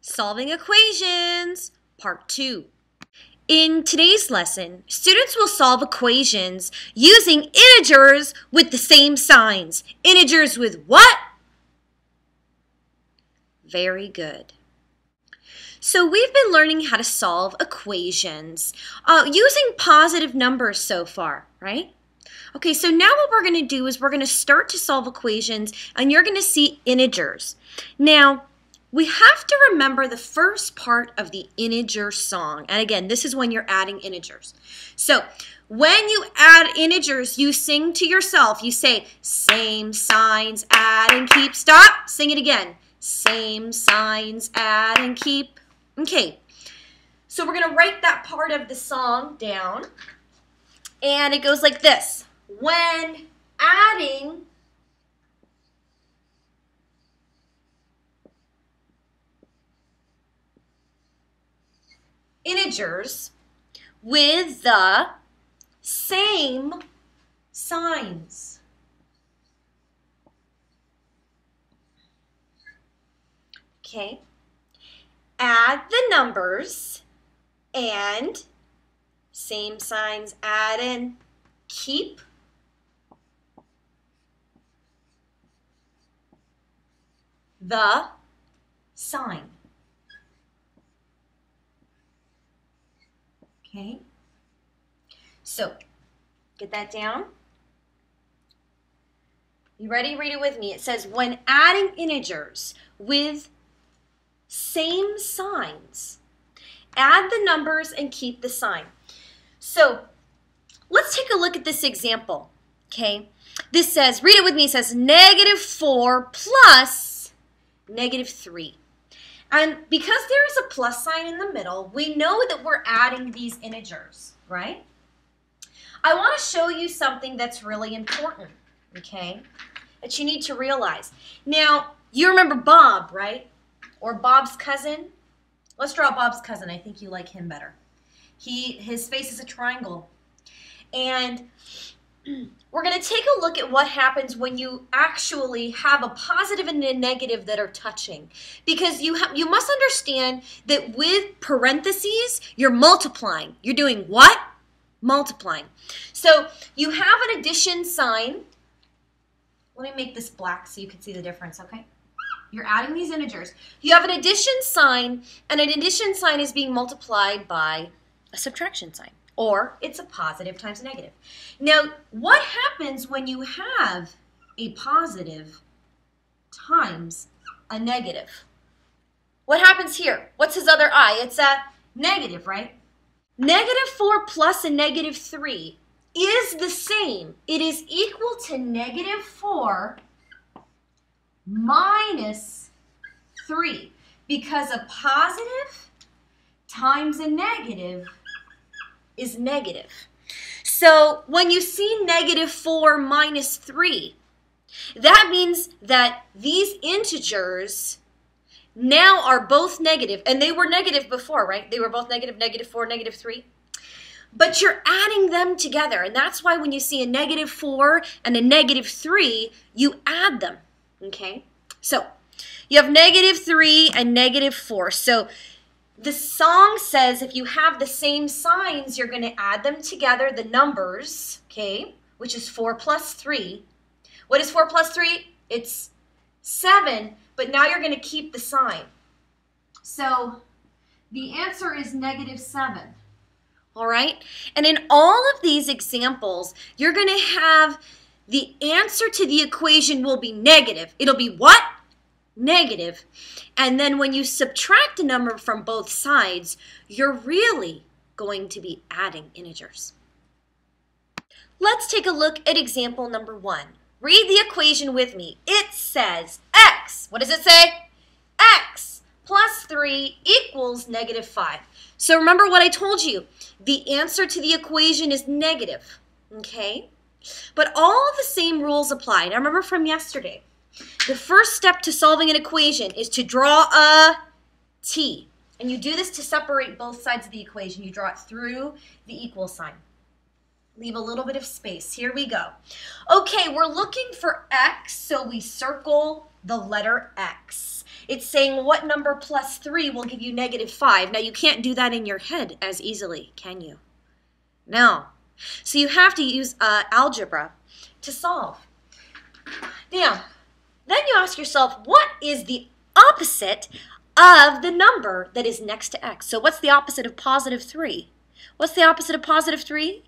Solving Equations, Part 2. In today's lesson, students will solve equations using integers with the same signs. Integers with what? Very good. So we've been learning how to solve equations using positive numbers so far, right? Okay, so now what we're going to do is we're going to start to solve equations and you're going to see integers. Now, we have to remember the first part of the integer song. And again, this is when you're adding integers. So when you add integers, you sing to yourself. You say, same signs, add and keep. Stop. Sing it again. Same signs, add and keep. Okay. So we're going to write that part of the song down. And it goes like this. When adding integers with the same signs. Okay. Add the numbers and same signs, add and keep the sign. Okay, so get that down. You ready? Read it with me. It says, when adding integers with same signs, add the numbers and keep the sign. So let's take a look at this example. Okay, this says, read it with me. It says -4 plus -3. And because there is a plus sign in the middle, we know that we're adding these integers, right? I want to show you something that's really important, okay, that you need to realize. Now, you remember Bob, right? Or Bob's cousin? Let's draw Bob's cousin. I think you like him better. His face is a triangle. And we're going to take a look at what happens when you actually have a positive and a negative that are touching. Because you must understand that with parentheses, you're multiplying. You're doing what? Multiplying. So you have an addition sign. Let me make this black so you can see the difference, okay? You're adding these integers. You have an addition sign, and an addition sign is being multiplied by a subtraction sign. Or it's a positive times a negative. Now, what happens when you have a positive times a negative? What happens here? What's his other eye? It's a negative, right? -4 plus a -3 is the same. It is equal to -4 minus 3. Because a positive times a negative is negative. So when you see -4 minus 3, that means that these integers now are both negative, and they were negative before, right? They were both negative, -4, -3. But you're adding them together, and that's why when you see a -4 and a -3, you add them, okay? So you have -3 and -4. So the song says if you have the same signs, you're going to add them together, the numbers, okay, which is 4 plus 3. What is 4 plus 3? It's 7, but now you're going to keep the sign. So the answer is -7. All right? And in all of these examples, you're going to have the answer to the equation will be negative. It'll be what? Negative. And then when you subtract a number from both sides, you're really going to be adding integers. Let's take a look at example number 1. Read the equation with me. It says x, what does it say? X plus 3 equals -5. So remember what I told you. The answer to the equation is negative, okay? But all the same rules apply. Now remember from yesterday. The first step to solving an equation is to draw a T. And you do this to separate both sides of the equation. You draw it through the equal sign. Leave a little bit of space. Here we go. Okay, we're looking for x, so we circle the letter x. It's saying what number plus 3 will give you -5. Now, you can't do that in your head as easily, can you? No. So you have to use algebra to solve. Now, then you ask yourself, what is the opposite of the number that is next to x? So what's the opposite of +3? What's the opposite of +3?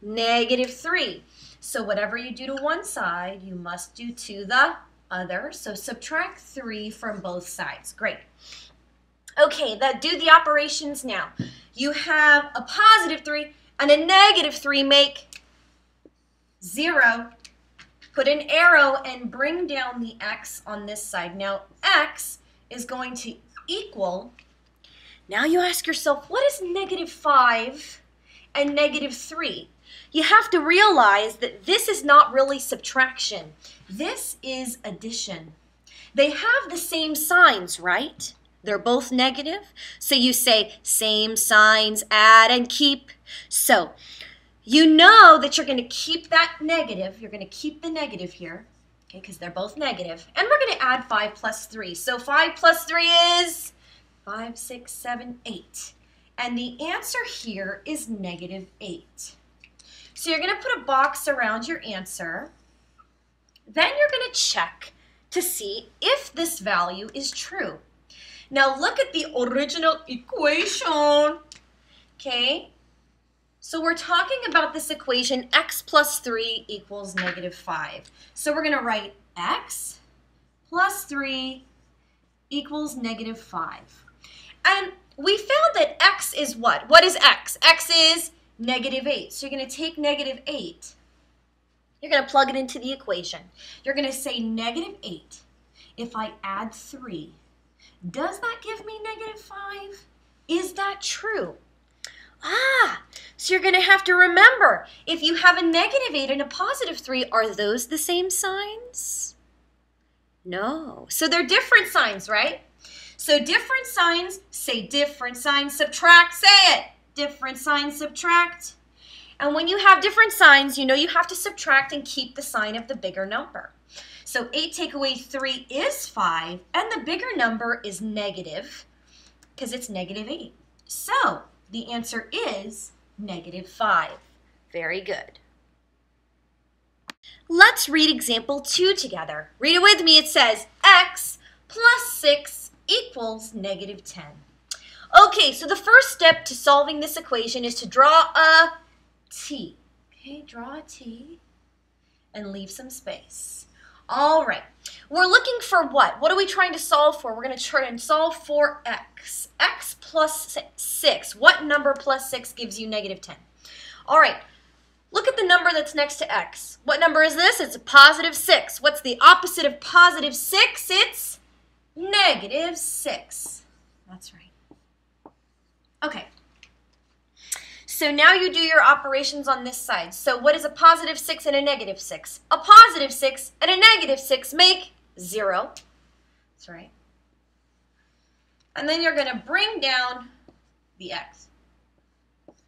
-3. So whatever you do to one side, you must do to the other. So subtract 3 from both sides. Great. Okay, do the operations now. You have a +3 and a -3 make 0. Put an arrow and bring down the x on this side. Now, x is going to equal, now you ask yourself, what is -5 and -3? You have to realize that this is not really subtraction. This is addition. They have the same signs, right? They're both negative. So you say same signs, add and keep. So you know that you're going to keep that negative. You're going to keep the negative here, okay, because they're both negative. And we're going to add 5 plus 3. So 5 plus 3 is 5, 6, 7, 8. And the answer here is -8. So you're going to put a box around your answer. Then you're going to check to see if this value is true. Now look at the original equation. Okay? So we're talking about this equation, x plus 3 equals -5. So we're going to write x plus 3 equals -5. And we found that x is what? What is x? X is -8. So you're going to take -8. You're going to plug it into the equation. You're going to say -8. If I add 3, does that give me -5? Is that true? So you're going to have to remember, if you have a -8 and a +3, are those the same signs? No. So they're different signs, right? So different signs, say different signs, subtract, say it. Different signs, subtract. And when you have different signs, you know you have to subtract and keep the sign of the bigger number. So 8 take away 3 is 5, and the bigger number is negative because it's -8. So the answer is -5. Very good. Let's read example 2 together. Read it with me. It says x plus 6 equals -10. Okay, so the first step to solving this equation is to draw a T. Okay, draw a T and leave some space. All right, we're looking for what? What are we trying to solve for? We're going to try and solve for x. X plus 6. What number plus 6 gives you -10? All right, look at the number that's next to x. What number is this? It's a +6. What's the opposite of +6? It's -6. That's right. Okay. So now you do your operations on this side. So what is a +6 and a -6? A +6 and a -6 make 0. That's right. And then you're going to bring down the x.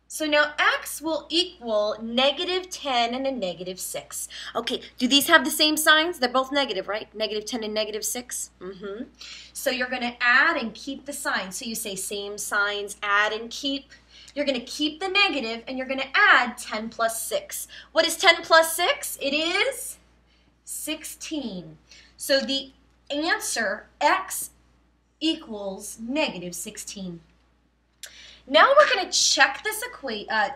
So now x will equal -10 and a -6. Okay, do these have the same signs? They're both negative, right? -10 and -6? So you're going to add and keep the signs. So you say same signs, add and keep. You're going to keep the negative and you're going to add 10 plus 6. What is 10 plus 6? It is 16. So the answer, x equals -16. Now we're going to check this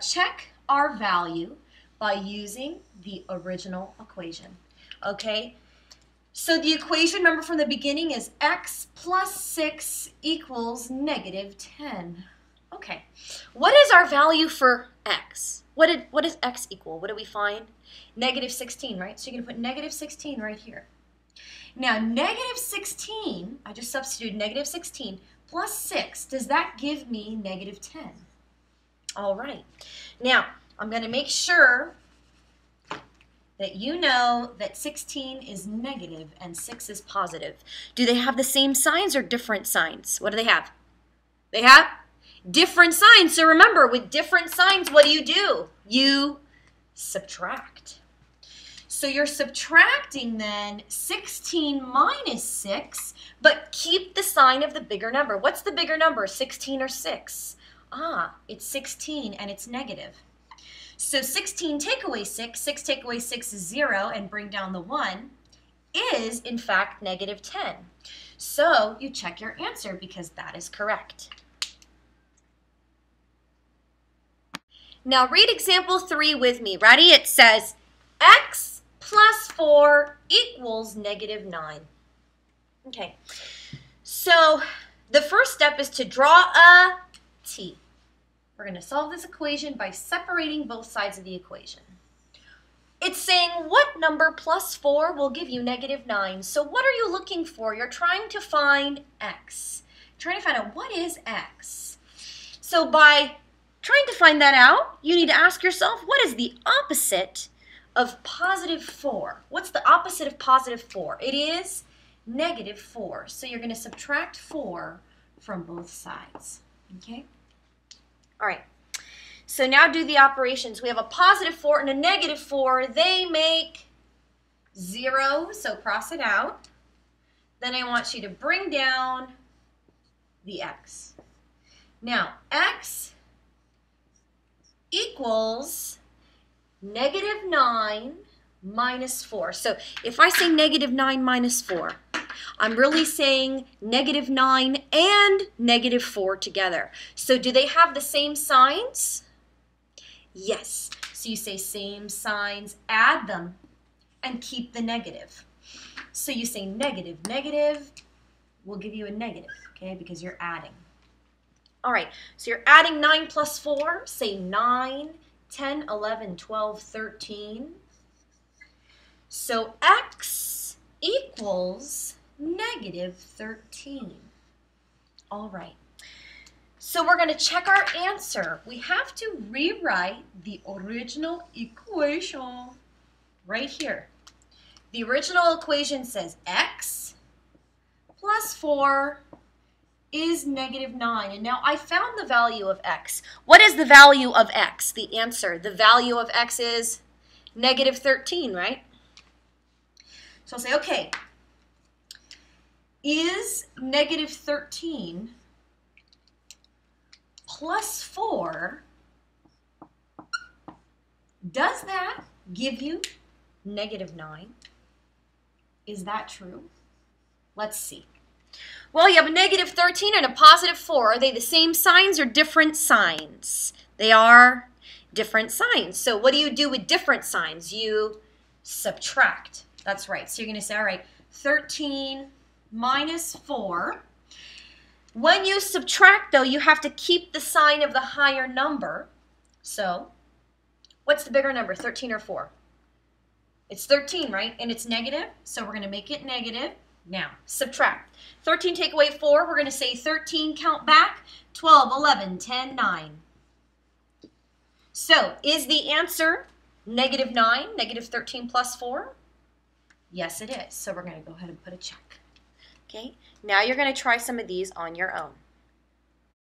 check our value by using the original equation. Okay? So the equation, remember from the beginning, is x plus 6 equals -10. Okay. What is our value for x? What does x equal? What do we find? -16, right? So you're going to put -16 right here. Now, -16, I just substituted -16 plus 6. Does that give me -10? All right. Now, I'm going to make sure that you know that 16 is negative and 6 is positive. Do they have the same signs or different signs? What do they have? They have different signs. So remember, with different signs, what do? You subtract. So you're subtracting then 16 minus 6, but keep the sign of the bigger number. What's the bigger number, 16 or 6? Ah, it's 16 and it's negative. So 16 take away 6, 6 take away 6 is 0, and bring down the 1, is in fact negative 10. So you check your answer because that is correct. Now read example 3 with me. Ready? It says x plus 4 equals negative 9. Okay, so the first step is to draw a t. We're going to solve this equation by separating both sides of the equation. It's saying what number plus 4 will give you negative 9. So what are you looking for? You're trying to find x. Trying to find out what is x. So by trying to find that out, you need to ask yourself, what is the opposite of positive 4? What's the opposite of positive 4? It is negative 4. So you're going to subtract 4 from both sides. Okay? All right, so now do the operations. We have a positive 4 and a negative 4. They make 0, so cross it out. Then I want you to bring down the x. Now, x equals negative 9 minus 4. So if I say negative 9 minus 4, I'm really saying negative 9 and negative 4 together. So do they have the same signs? Yes. So you say same signs, add them, and keep the negative. So you say negative, negative will give you a negative, okay, because you're adding. All right, so you're adding 9 plus 4. Say 9, 10, 11, 12, 13. So x equals negative 13. All right. So we're going to check our answer. We have to rewrite the original equation right here. The original equation says x plus 4 is negative 9. And now I found the value of x. What is the value of x? The answer. The value of x is negative 13, right? So I'll say, okay, is negative 13 plus 4, does that give you negative 9? Is that true? Let's see. Well, you have a negative 13 and a positive 4. Are they the same signs or different signs? They are different signs. So what do you do with different signs? You subtract. That's right. So you're going to say, all right, 13 minus 4. When you subtract, though, you have to keep the sign of the higher number. So what's the bigger number, 13 or 4? It's 13, right? And it's negative, so we're going to make it negative. Now, subtract. 13 take away 4, we're going to say 13, count back, 12, 11, 10, 9. So is the answer negative 9, negative 13 plus 4? Yes, it is. So we're going to go ahead and put a check. Okay, now you're going to try some of these on your own.